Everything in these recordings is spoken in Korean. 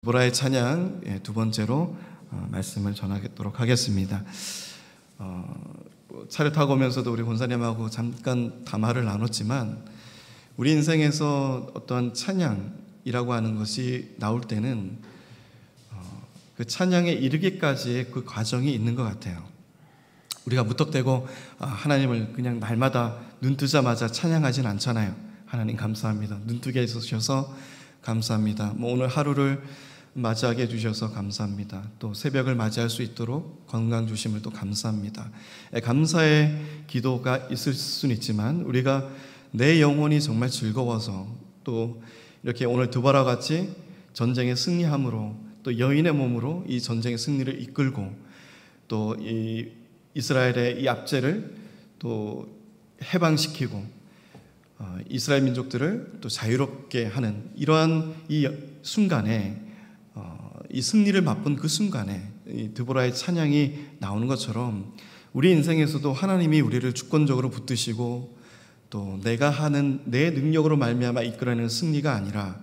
보라의 찬양 두 번째로 말씀을 전하도록 하겠습니다. 차를 타고 오면서도 우리 권사님하고 잠깐 담화를 나눴지만 우리 인생에서 어떠한 찬양이라고 하는 것이 나올 때는 그 찬양에 이르기까지의 그 과정이 있는 것 같아요. 우리가 무턱대고 하나님을 그냥 날마다 눈 뜨자마자 찬양하진 않잖아요. 하나님 감사합니다. 눈 뜨게 해주셔서 감사합니다. 오늘 하루를 맞이하게 해주셔서 감사합니다. 또 새벽을 맞이할 수 있도록 건강 주심을 또 감사합니다. 감사의 기도가 있을 수는 있지만 우리가 내 영혼이 정말 즐거워서 또 이렇게 오늘 두바라 같이 전쟁에 승리함으로 또 여인의 몸으로 이 전쟁의 승리를 이끌고 또 이 이스라엘의 이 압제를 또 해방시키고 이스라엘 민족들을 또 자유롭게 하는 이러한 이 순간에 이 승리를 맛본 그 순간에 이 드보라의 찬양이 나오는 것처럼 우리 인생에서도 하나님이 우리를 주권적으로 붙드시고 또 내가 하는 내 능력으로 말미암아 이끌어내는 승리가 아니라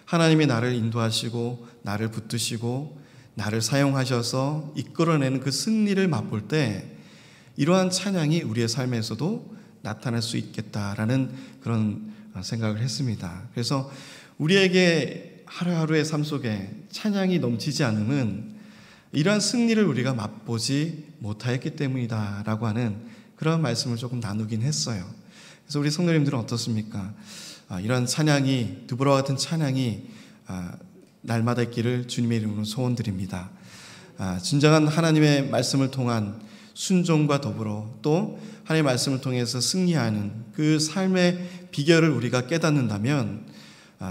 하나님이 나를 인도하시고 나를 붙드시고 나를 사용하셔서 이끌어내는 그 승리를 맛볼 때 이러한 찬양이 우리의 삶에서도 나타날 수 있겠다라는 그런 생각을 했습니다. 그래서 우리에게 하루하루의 삶 속에 찬양이 넘치지 않으면 이러한 승리를 우리가 맛보지 못하였기 때문이다라고 하는 그런 말씀을 조금 나누긴 했어요. 그래서 우리 성도님들은 어떻습니까? 이러한 찬양이 드보라와 같은 찬양이 날마다 있기를 주님의 이름으로 소원드립니다. 진정한 하나님의 말씀을 통한 순종과 더불어 또 하나님의 말씀을 통해서 승리하는 그 삶의 비결을 우리가 깨닫는다면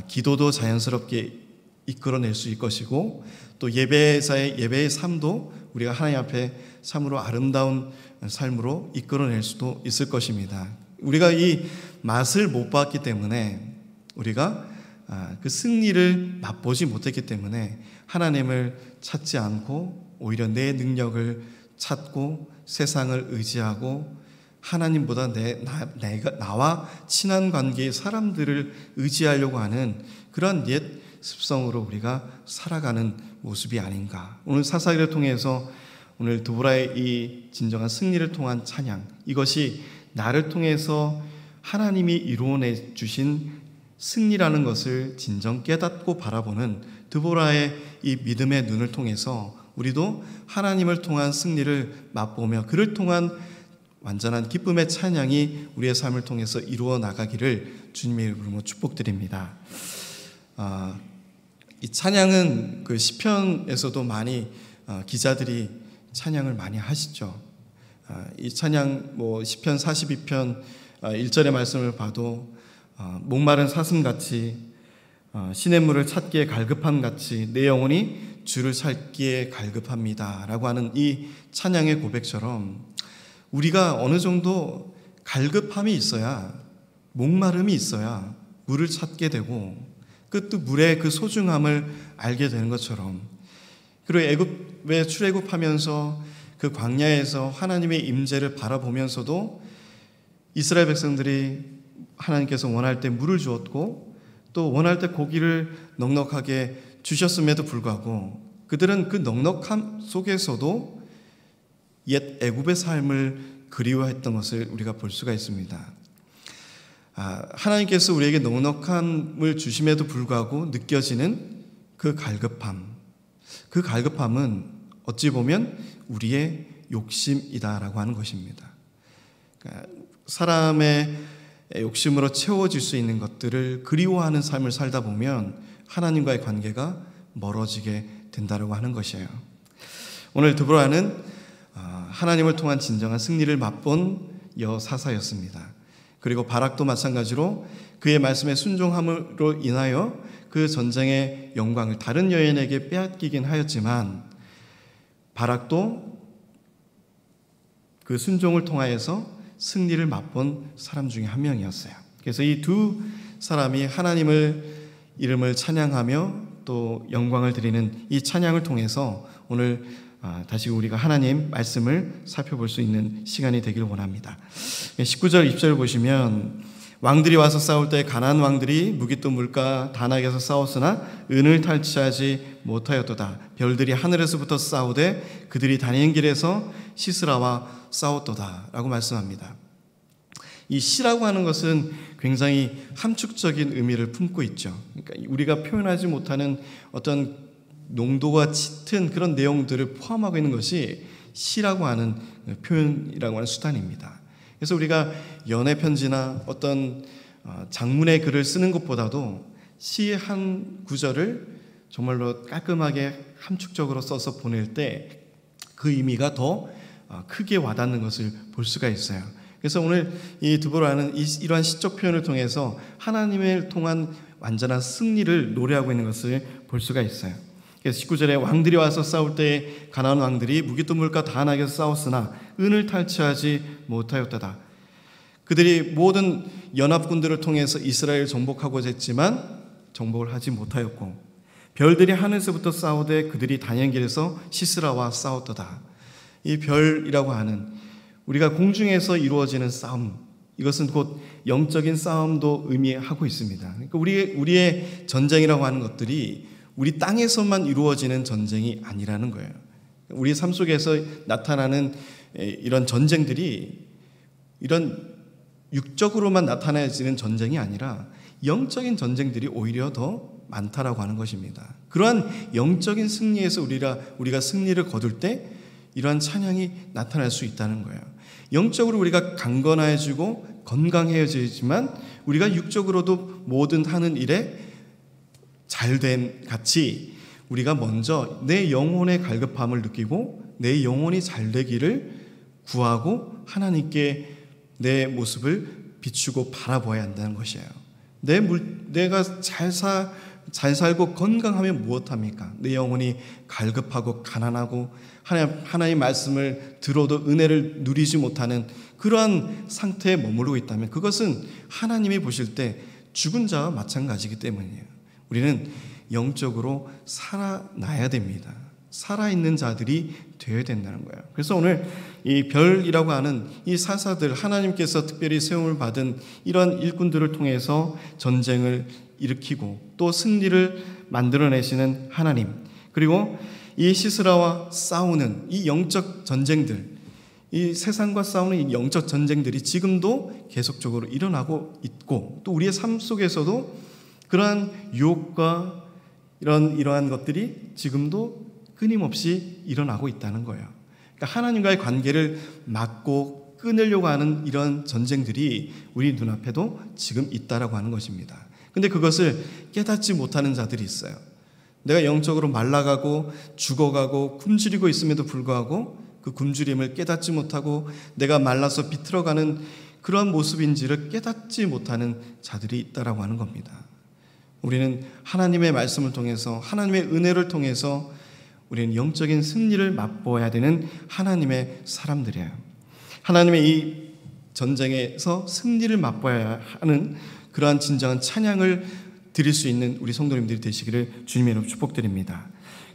기도도 자연스럽게 이끌어낼 수 있을 것이고 또 예배의 삶도 우리가 하나님 앞에 참으로 아름다운 삶으로 이끌어낼 수도 있을 것입니다. 우리가 이 맛을 못 봤기 때문에 우리가 그 승리를 맛보지 못했기 때문에 하나님을 찾지 않고 오히려 내 능력을 찾고 세상을 의지하고 하나님보다 나와 친한 관계의 사람들을 의지하려고 하는 그런 옛 습성으로 우리가 살아가는 모습이 아닌가. 오늘 사사기를 통해서 오늘 드보라의 이 진정한 승리를 통한 찬양, 이것이 나를 통해서 하나님이 이루어내 주신 승리라는 것을 진정 깨닫고 바라보는 드보라의 이 믿음의 눈을 통해서 우리도 하나님을 통한 승리를 맛보며 그를 통한 완전한 기쁨의 찬양이 우리의 삶을 통해서 이루어 나가기를 주님의 이름으로 축복드립니다. 이 찬양은 그 시편에서도 많이 기자들이 찬양을 많이 하시죠. 이 찬양 시편 42편 1절의 말씀을 봐도 목마른 사슴같이 시냇물을 찾기에 갈급함같이 내 영혼이 주를 찾기에 갈급합니다 라고 하는 이 찬양의 고백처럼 우리가 어느 정도 갈급함이 있어야 목마름이 있어야 물을 찾게 되고 또 물의 그 소중함을 알게 되는 것처럼 그리고 애굽에 출애굽하면서 그 광야에서 하나님의 임재를 바라보면서도 이스라엘 백성들이 하나님께서 원할 때 물을 주었고 또 원할 때 고기를 넉넉하게 주셨음에도 불구하고 그들은 그 넉넉함 속에서도 옛 애굽의 삶을 그리워했던 것을 우리가 볼 수가 있습니다. 하나님께서 우리에게 넉넉함을 주심에도 불구하고 느껴지는 그 갈급함, 그 갈급함은 어찌 보면 우리의 욕심이다라고 하는 것입니다. 그러니까 사람의 욕심으로 채워질 수 있는 것들을 그리워하는 삶을 살다 보면 하나님과의 관계가 멀어지게 된다고 하는 것이에요. 오늘 드보라는 하나님을 통한 진정한 승리를 맛본 여사사였습니다. 그리고 바락도 마찬가지로 그의 말씀에 순종함으로 인하여 그 전쟁의 영광을 다른 여인에게 빼앗기긴 하였지만 바락도 그 순종을 통하여서 승리를 맛본 사람 중에 한 명이었어요. 그래서 이 두 사람이 하나님을 이름을 찬양하며 또 영광을 드리는 이 찬양을 통해서 오늘 다시 우리가 하나님 말씀을 살펴볼 수 있는 시간이 되길 원합니다. 19절 20절 보시면 왕들이 와서 싸울 때 가나안 왕들이 무깃도 물가 다낙에서 싸웠으나 은을 탈취하지 못하였도다. 별들이 하늘에서부터 싸우되 그들이 다니는 길에서 시스라와 싸웠도다 라고 말씀합니다. 이 시라고 하는 것은 굉장히 함축적인 의미를 품고 있죠. 그러니까 우리가 표현하지 못하는 어떤 농도가 짙은 그런 내용들을 포함하고 있는 것이 시라고 하는 표현이라고 하는 수단입니다. 그래서 우리가 연애 편지나 어떤 장문의 글을 쓰는 것보다도 시 한 구절을 정말로 깔끔하게 함축적으로 써서 보낼 때 그 의미가 더 크게 와닿는 것을 볼 수가 있어요. 그래서 오늘 이 드보라는 이러한 시적 표현을 통해서 하나님을 통한 완전한 승리를 노래하고 있는 것을 볼 수가 있어요. 그래서 19절에 왕들이 와서 싸울 때 가나안 왕들이 무깃도 물가 다낙에서 싸웠으나 은을 탈취하지 못하였다다. 그들이 모든 연합군들을 통해서 이스라엘을 정복하고자 했지만 정복을 하지 못하였고, 별들이 하늘에서부터 싸우되 그들이 다니는 길에서 시스라와 싸웠도다. 이 별이라고 하는 우리가 공중에서 이루어지는 싸움, 이것은 곧 영적인 싸움도 의미하고 있습니다. 그러니까 우리의 전쟁이라고 하는 것들이 우리 땅에서만 이루어지는 전쟁이 아니라는 거예요. 우리 삶 속에서 나타나는 이런 전쟁들이 이런 육적으로만 나타나지는 전쟁이 아니라 영적인 전쟁들이 오히려 더 많다라고 하는 것입니다. 그러한 영적인 승리에서 우리가 승리를 거둘 때 이러한 찬양이 나타날 수 있다는 거예요. 영적으로 우리가 강건해지고 건강해지지만 우리가 육적으로도 모든 하는 일에 잘된 같이 우리가 먼저 내 영혼의 갈급함을 느끼고 내 영혼이 잘되기를 구하고 하나님께 내 모습을 비추고 바라보아야 한다는 것이에요. 내가 잘 살고 건강하면 무엇합니까? 내 영혼이 갈급하고 가난하고 하나님 말씀을 들어도 은혜를 누리지 못하는 그러한 상태에 머무르고 있다면 그것은 하나님이 보실 때 죽은 자와 마찬가지이기 때문이에요. 우리는 영적으로 살아나야 됩니다. 살아있는 자들이 되어야 된다는 거예요. 그래서 오늘 이 별이라고 하는 이 사사들, 하나님께서 특별히 세움을 받은 이런 일꾼들을 통해서 전쟁을 일으키고 또 승리를 만들어내시는 하나님, 그리고 이 시스라와 싸우는 이 영적 전쟁들, 이 세상과 싸우는 이 영적 전쟁들이 지금도 계속적으로 일어나고 있고 또 우리의 삶 속에서도 그러한 유혹과 이러한 것들이 지금도 끊임없이 일어나고 있다는 거예요. 그러니까 하나님과의 관계를 막고 끊으려고 하는 이런 전쟁들이 우리 눈앞에도 지금 있다라고 하는 것입니다. 근데 그것을 깨닫지 못하는 자들이 있어요. 내가 영적으로 말라가고 죽어가고 굶주리고 있음에도 불구하고 그 굶주림을 깨닫지 못하고 내가 말라서 비틀어가는 그런 모습인지를 깨닫지 못하는 자들이 있다라고 하는 겁니다. 우리는 하나님의 말씀을 통해서 하나님의 은혜를 통해서 우리는 영적인 승리를 맛보아야 되는 하나님의 사람들이에요. 하나님의 이 전쟁에서 승리를 맛보아야 하는 그러한 진정한 찬양을 드릴 수 있는 우리 성도님들이 되시기를 주님의 이름으로 축복드립니다.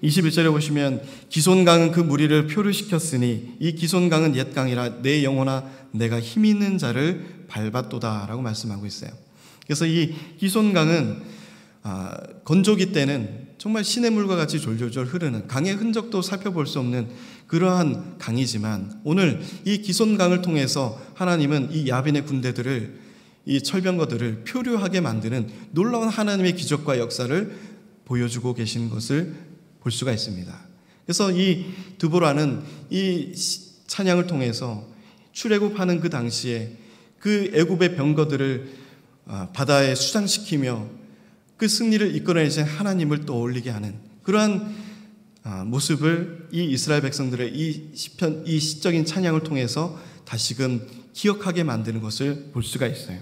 21절에 보시면 기손강은 그 무리를 표류시켰으니 이 기손강은 옛 강이라 내 영혼아 내가 힘 있는 자를 밟았도다 라고 말씀하고 있어요. 그래서 이 기손강은 건조기 때는 정말 시냇물과 같이 졸졸졸 흐르는 강의 흔적도 살펴볼 수 없는 그러한 강이지만 오늘 이 기손강을 통해서 하나님은 이 야빈의 군대들을 이 철병거들을 표류하게 만드는 놀라운 하나님의 기적과 역사를 보여주고 계신 것을 볼 수가 있습니다. 그래서 이 드보라는 이 찬양을 통해서 출애굽하는 그 당시에 그 애굽의 병거들을 바다에 수장시키며 그 승리를 이끌어내신 하나님을 떠올리게 하는 그러한 모습을 이 이스라엘 백성들의 이 시편, 이 시적인 찬양을 통해서 다시금 기억하게 만드는 것을 볼 수가 있어요.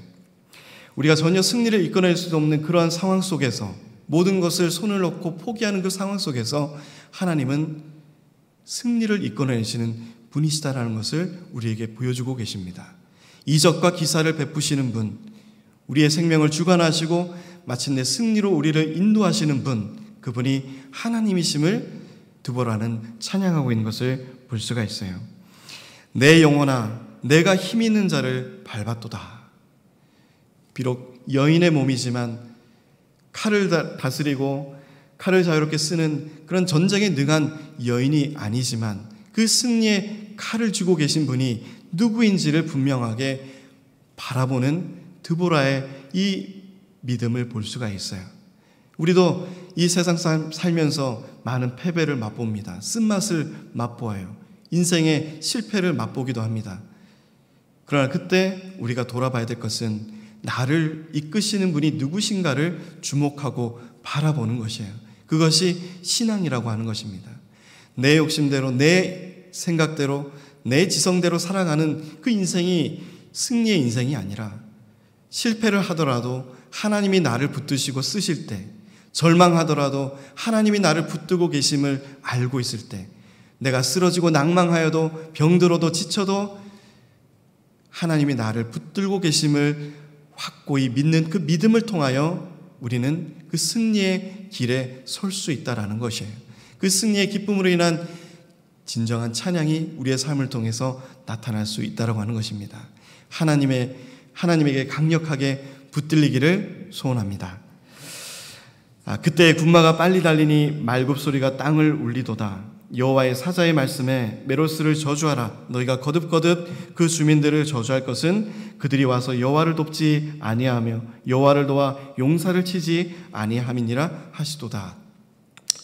우리가 전혀 승리를 이끌어낼 수 없는 그러한 상황 속에서 모든 것을 손을 놓고 포기하는 그 상황 속에서 하나님은 승리를 이끌어내시는 분이시다라는 것을 우리에게 보여주고 계십니다. 이적과 기사를 베푸시는 분, 우리의 생명을 주관하시고 마침내 승리로 우리를 인도하시는 분, 그분이 하나님이심을 드보라는 찬양하고 있는 것을 볼 수가 있어요. 내 영혼아 내가 힘 있는 자를 밟았도다. 비록 여인의 몸이지만 칼을 다스리고 칼을 자유롭게 쓰는 그런 전쟁에 능한 여인이 아니지만 그 승리의 칼을 쥐고 계신 분이 누구인지를 분명하게 바라보는 드보라의 이 믿음을 볼 수가 있어요. 우리도 이 세상 살면서 많은 패배를 맛봅니다. 쓴맛을 맛보아요. 인생의 실패를 맛보기도 합니다. 그러나 그때 우리가 돌아봐야 될 것은 나를 이끄시는 분이 누구신가를 주목하고 바라보는 것이에요. 그것이 신앙이라고 하는 것입니다. 내 욕심대로, 내 생각대로, 내 지성대로 살아가는 그 인생이 승리의 인생이 아니라 실패를 하더라도 하나님이 나를 붙드시고 쓰실 때, 절망하더라도 하나님이 나를 붙들고 계심을 알고 있을 때, 내가 쓰러지고 낭망하여도 병들어도 지쳐도 하나님이 나를 붙들고 계심을 확고히 믿는 그 믿음을 통하여 우리는 그 승리의 길에 설 수 있다라는 것이에요. 그 승리의 기쁨으로 인한 진정한 찬양이 우리의 삶을 통해서 나타날 수 있다라고 하는 것입니다. 하나님에게 강력하게 붙들리기를 소원합니다. 그때 군마가 빨리 달리니 말굽소리가 땅을 울리도다. 여호와의 사자의 말씀에 메로스를 저주하라. 너희가 거듭거듭 그 주민들을 저주할 것은 그들이 와서 여호와를 돕지 아니하며 여호와를 도와 용사를 치지 아니함이니라 하시도다.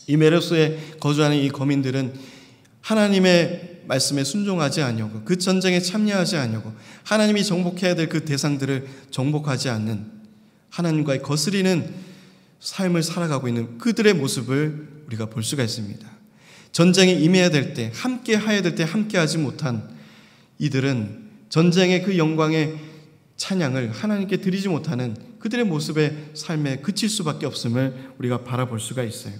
이 메로스에 거주하는 이 거민들은 하나님의 말씀에 순종하지 아니하고 그 전쟁에 참여하지 아니하고 하나님이 정복해야 될 그 대상들을 정복하지 않는 하나님과의 거스리는 삶을 살아가고 있는 그들의 모습을 우리가 볼 수가 있습니다. 전쟁에 임해야 될 때, 함께 해야 될 때 함께 하지 못한 이들은 전쟁의 그 영광의 찬양을 하나님께 드리지 못하는 그들의 모습의 삶에 그칠 수밖에 없음을 우리가 바라볼 수가 있어요.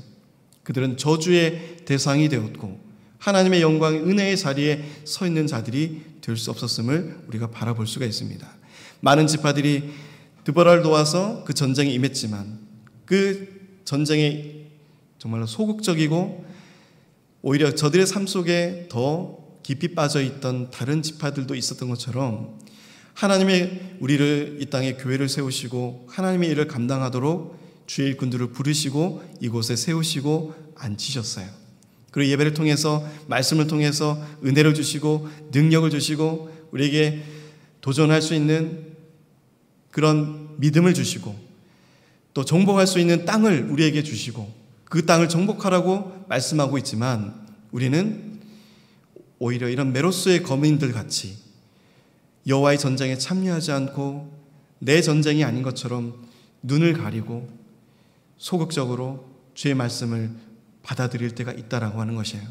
그들은 저주의 대상이 되었고 하나님의 영광의 은혜의 자리에 서 있는 자들이 될 수 없었음을 우리가 바라볼 수가 있습니다. 많은 지파들이 드보라를 도와서 그 전쟁에 임했지만 그 전쟁에 정말로 소극적이고 오히려 저들의 삶 속에 더 깊이 빠져있던 다른 지파들도 있었던 것처럼 하나님의 우리를 이 땅에 교회를 세우시고 하나님의 일을 감당하도록 주의 일꾼들을 부르시고 이곳에 세우시고 앉히셨어요. 그리고 예배를 통해서 말씀을 통해서 은혜를 주시고 능력을 주시고 우리에게 도전할 수 있는 그런 믿음을 주시고 또 정복할 수 있는 땅을 우리에게 주시고 그 땅을 정복하라고 말씀하고 있지만 우리는 오히려 이런 메로스의 거민들 같이 여호와의 전쟁에 참여하지 않고 내 전쟁이 아닌 것처럼 눈을 가리고 소극적으로 주의 말씀을 받아들일 때가 있다라고 하는 것이에요.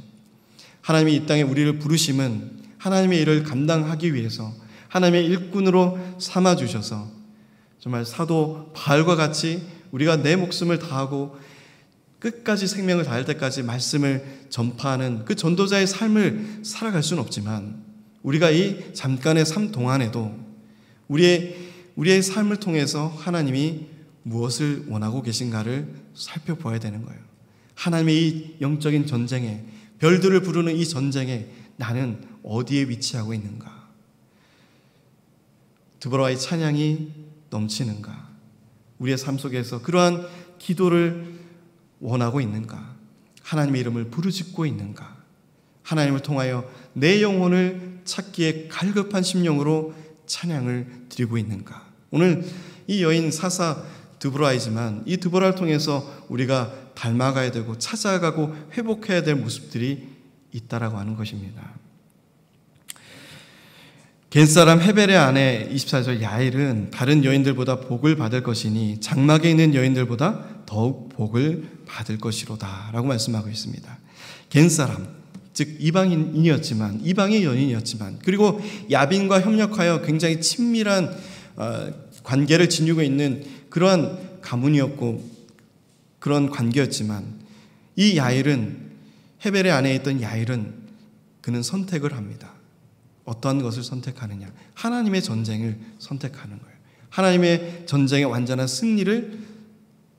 하나님이 이 땅에 우리를 부르심은 하나님의 일을 감당하기 위해서 하나님의 일꾼으로 삼아주셔서 정말 사도 바울과 같이 우리가 내 목숨을 다하고 끝까지 생명을 다할 때까지 말씀을 전파하는 그 전도자의 삶을 살아갈 수는 없지만 우리가 이 잠깐의 삶 동안에도 우리의 삶을 통해서 하나님이 무엇을 원하고 계신가를 살펴보아야 되는 거예요. 하나님의 이 영적인 전쟁에 별들을 부르는 이 전쟁에 나는 어디에 위치하고 있는가? 드보라의 찬양이 넘치는가? 우리의 삶 속에서 그러한 기도를 원하고 있는가? 하나님의 이름을 부르짖고 있는가? 하나님을 통하여 내 영혼을 찾기에 갈급한 심령으로 찬양을 드리고 있는가? 오늘 이 여인 사사 드보라이지만 이 드보라를 통해서 우리가 닮아가야 되고 찾아가고 회복해야 될 모습들이 있다라고 하는 것입니다. 겐사람 헤벨의 아내 24절 야일은 다른 여인들보다 복을 받을 것이니 장막에 있는 여인들보다 더욱 복을 받을 것이로다 라고 말씀하고 있습니다. 겐사람, 즉 이방의 여인이었지만 그리고 야빈과 협력하여 굉장히 친밀한 관계를 지니고 있는 그러한 가문이었고 그런 관계였지만 이 야일은 헤벨의 아내에 있던 야일은 그는 선택을 합니다. 어떠한 것을 선택하느냐? 하나님의 전쟁을 선택하는 거예요. 하나님의 전쟁의 완전한 승리를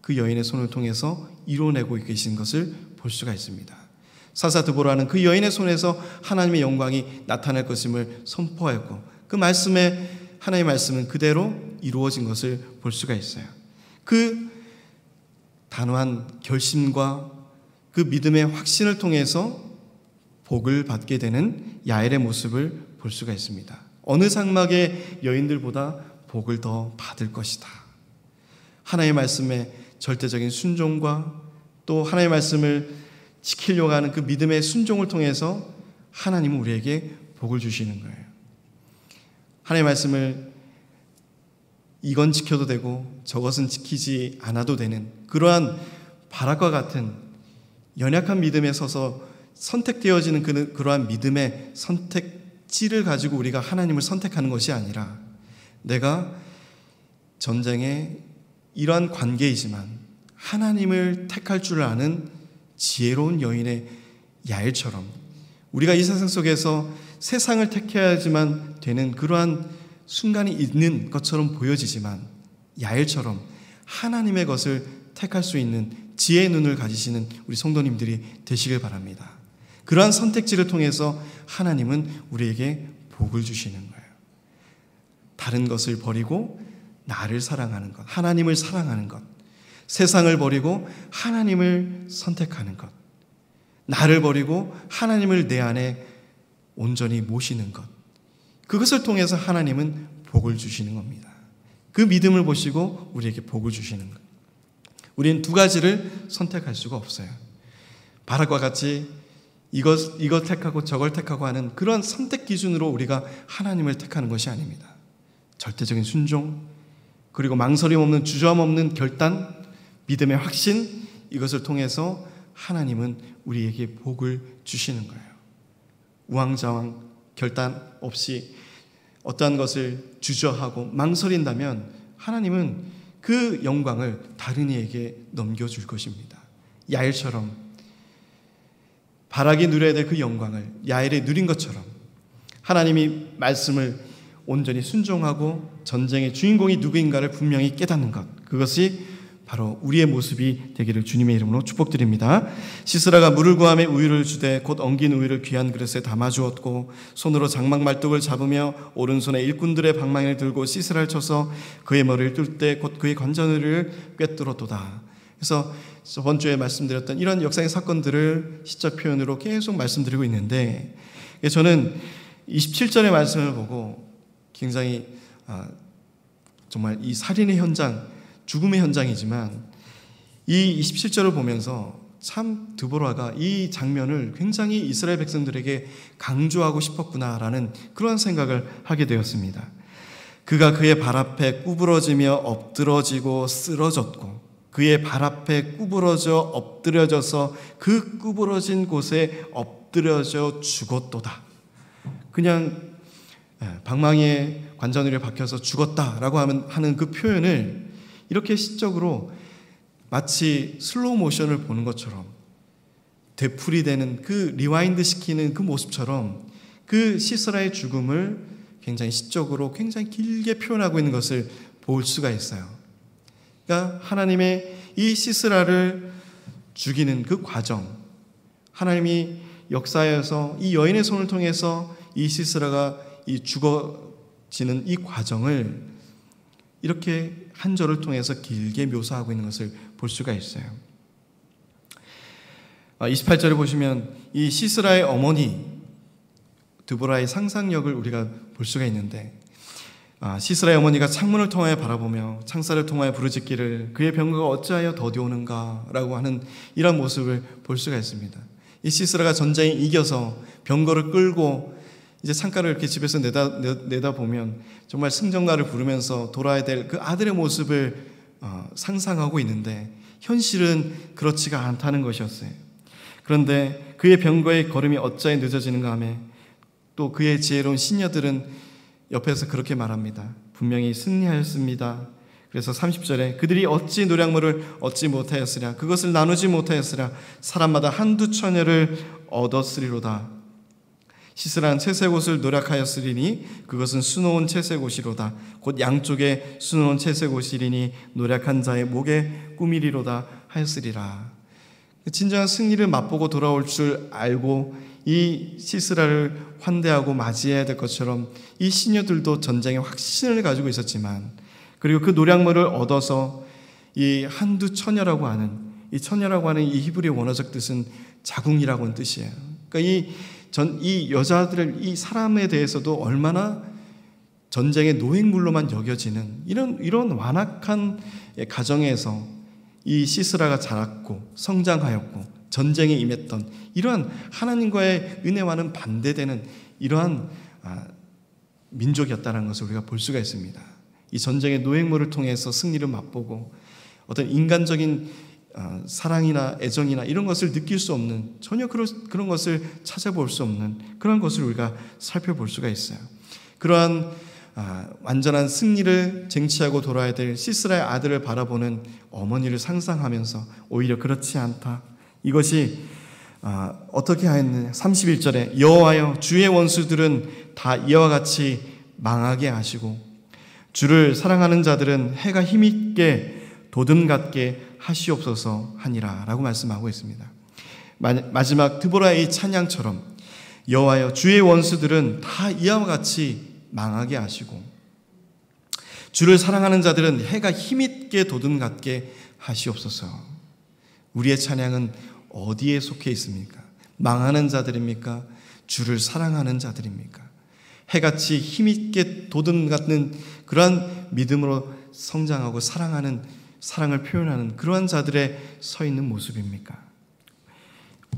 그 여인의 손을 통해서 이뤄내고 계신 것을 볼 수가 있습니다. 사사 드보라는 그 여인의 손에서 하나님의 영광이 나타날 것임을 선포하였고 그 말씀에 하나님의 말씀은 그대로 이루어진 것을 볼 수가 있어요. 그 단호한 결심과 그 믿음의 확신을 통해서 복을 받게 되는 야엘의 모습을 볼 수가 있습니다. 어느 장막의 여인들보다 복을 더 받을 것이다. 하나님의 말씀에 절대적인 순종과 또 하나님의 말씀을 지키려고 하는 그 믿음의 순종을 통해서 하나님은 우리에게 복을 주시는 거예요. 하나님의 말씀을 이건 지켜도 되고 저것은 지키지 않아도 되는 그러한 바락과 같은 연약한 믿음에 서서 선택되어지는 그러한 믿음의 선택지를 가지고 우리가 하나님을 선택하는 것이 아니라 내가 전쟁에 이러한 관계이지만 하나님을 택할 줄 아는 지혜로운 여인의 야엘처럼 우리가 이 세상 속에서 세상을 택해야지만 되는 그러한 순간이 있는 것처럼 보여지지만 야엘처럼 하나님의 것을 택할 수 있는 지혜의 눈을 가지시는 우리 성도님들이 되시길 바랍니다. 그러한 선택지를 통해서 하나님은 우리에게 복을 주시는 거예요. 다른 것을 버리고 나를 사랑하는 것, 하나님을 사랑하는 것, 세상을 버리고 하나님을 선택하는 것, 나를 버리고 하나님을 내 안에 온전히 모시는 것, 그것을 통해서 하나님은 복을 주시는 겁니다. 그 믿음을 보시고 우리에게 복을 주시는 것. 우리는 두 가지를 선택할 수가 없어요. 바락과 같이 이것 택하고 저걸 택하고 하는 그런 선택 기준으로 우리가 하나님을 택하는 것이 아닙니다. 절대적인 순종, 그리고 망설임 없는 주저함 없는 결단, 믿음의 확신, 이것을 통해서 하나님은 우리에게 복을 주시는 거예요. 우왕좌왕 결단 없이 어떠한 것을 주저하고 망설인다면 하나님은 그 영광을 다른 이에게 넘겨줄 것입니다. 야엘처럼 바락이 누려야 될 그 영광을 야엘이 누린 것처럼 하나님이 말씀을 온전히 순종하고 전쟁의 주인공이 누구인가를 분명히 깨닫는 것, 그것이 바로 우리의 모습이 되기를 주님의 이름으로 축복드립니다. 시스라가 물을 구하며 우유를 주되 곧 엉긴 우유를 귀한 그릇에 담아주었고 손으로 장막 말뚝을 잡으며 오른손에 일꾼들의 방망이를 들고 시스라를 쳐서 그의 머리를 뚫 때 곧 그의 관자놀이를 꿰뚫었도다. 그래서 저번 주에 말씀드렸던 이런 역사의 사건들을 시적 표현으로 계속 말씀드리고 있는데 저는 27절의 말씀을 보고 굉장히 정말 이 살인의 현장, 죽음의 현장이지만 이 27절을 보면서 참 드보라가 이 장면을 굉장히 이스라엘 백성들에게 강조하고 싶었구나라는 그런 생각을 하게 되었습니다. 그가 그의 발 앞에 구부러지며 엎드러지고 쓰러졌고 그의 발 앞에 구부러져 엎드려져서 그 구부러진 곳에 엎드려져 죽었도다. 그냥 방망이에 관자놀이에 박혀서 죽었다라고 하는 그 표현을 이렇게 시적으로 마치 슬로우 모션을 보는 것처럼 되풀이되는 그 리와인드 시키는 그 모습처럼 그 시스라의 죽음을 굉장히 시적으로 굉장히 길게 표현하고 있는 것을 볼 수가 있어요. 그러니까 하나님의 이 시스라를 죽이는 그 과정, 하나님이 역사에서 이 여인의 손을 통해서 이 시스라가 이 죽어지는 이 과정을 이렇게 한 절을 통해서 길게 묘사하고 있는 것을 볼 수가 있어요. 28절에 보시면 이 시스라의 어머니 드보라의 상상력을 우리가 볼 수가 있는데 시스라의 어머니가 창문을 통하여 바라보며 창살을 통하여 부르짖기를 그의 병거가 어찌하여 더디 오는가 라고 하는 이런 모습을 볼 수가 있습니다. 이 시스라가 전쟁에 이겨서 병거를 끌고 이제 창가를 이렇게 집에서 내다보면 정말 승전가를 부르면서 돌아야 될 그 아들의 모습을 상상하고 있는데 현실은 그렇지가 않다는 것이었어요. 그런데 그의 병거의 걸음이 어찌하여 늦어지는가 하며 또 그의 지혜로운 시녀들은 옆에서 그렇게 말합니다. 분명히 승리하였습니다. 그래서 30절에 그들이 어찌 노략물을 얻지 못하였으랴 그것을 나누지 못하였으랴 사람마다 한두 처녀를 얻었으리로다. 시스라는 채색 옷을 노략하였으리니 그것은 수놓은 채색 옷이로다. 곧 양쪽에 수놓은 채색 옷이리니 노략한 자의 목에 꾸미리로다 하였으리라. 진정한 승리를 맛보고 돌아올 줄 알고 이 시스라를 환대하고 맞이해야 될 것처럼 이 시녀들도 전쟁에 확신을 가지고 있었지만, 그리고 그 노략물을 얻어서 이 한두 처녀라고 하는 이 히브리 원어적 뜻은 자궁이라고 하는 뜻이에요. 그러니까 이 여자들을, 이 사람에 대해서도 얼마나 전쟁의 노획물로만 여겨지는 이런 완악한 가정에서 이 시스라가 자랐고 성장하였고 전쟁에 임했던 이러한 하나님과의 은혜와는 반대되는 이러한 민족이었다는 것을 우리가 볼 수가 있습니다. 이 전쟁의 노획물을 통해서 승리를 맛보고 어떤 인간적인 사랑이나 애정이나 이런 것을 느낄 수 없는, 전혀 그런 것을 찾아볼 수 없는 그런 것을 우리가 살펴볼 수가 있어요. 그러한 완전한 승리를 쟁취하고 돌아야 될 시스라의 아들을 바라보는 어머니를 상상하면서 오히려 그렇지 않다. 이것이 어떻게 하였느냐. 31절에 여호와여 주의 원수들은 다 이와 같이 망하게 하시고 주를 사랑하는 자들은 해가 힘있게 도든 같게 하시옵소서 하니라 라고 말씀하고 있습니다. 마지막 드보라의 이 찬양처럼 여호와여 주의 원수들은 다 이와 같이 망하게 하시고 주를 사랑하는 자들은 해가 힘있게 도든 같게 하시옵소서. 우리의 찬양은 어디에 속해 있습니까? 망하는 자들입니까? 주를 사랑하는 자들입니까? 해같이 힘있게 도든 같는 그러한 믿음으로 성장하고 사랑을 표현하는 그러한 자들의 서 있는 모습입니까?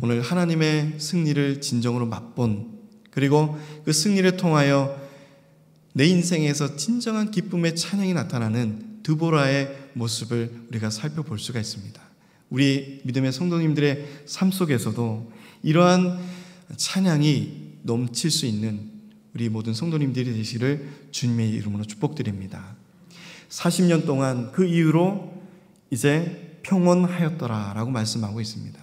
오늘 하나님의 승리를 진정으로 맛본, 그리고 그 승리를 통하여 내 인생에서 진정한 기쁨의 찬양이 나타나는 드보라의 모습을 우리가 살펴볼 수가 있습니다. 우리 믿음의 성도님들의 삶 속에서도 이러한 찬양이 넘칠 수 있는 우리 모든 성도님들이 되시기를 주님의 이름으로 축복드립니다. 40년 동안 그 이후로 이제 평온하였더라 라고 말씀하고 있습니다.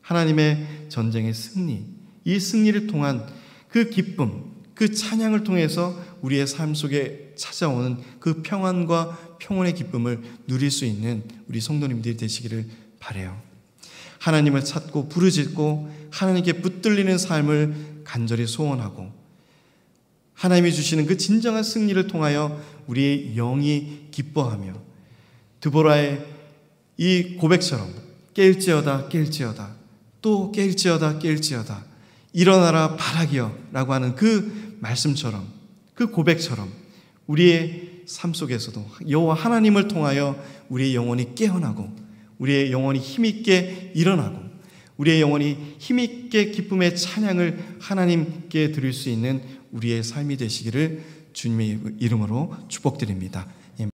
하나님의 전쟁의 승리, 이 승리를 통한 그 기쁨, 그 찬양을 통해서 우리의 삶 속에 찾아오는 그 평안과 평온의 기쁨을 누릴 수 있는 우리 성도님들이 되시기를 바라요. 하나님을 찾고 부르짖고 하나님께 붙들리는 삶을 간절히 소원하고 하나님이 주시는 그 진정한 승리를 통하여 우리의 영이 기뻐하며 드보라의 이 고백처럼 깰지어다 깰지어다 또 깰지어다 일어나라 바라기여 라고 하는 그 말씀처럼, 그 고백처럼 우리의 삶 속에서도 여호와 하나님을 통하여 우리의 영혼이 깨어나고 우리의 영혼이 힘있게 일어나고 우리의 영혼이 힘있게 기쁨의 찬양을 하나님께 드릴 수 있는 우리의 삶이 되시기를 주님의 이름으로 축복드립니다.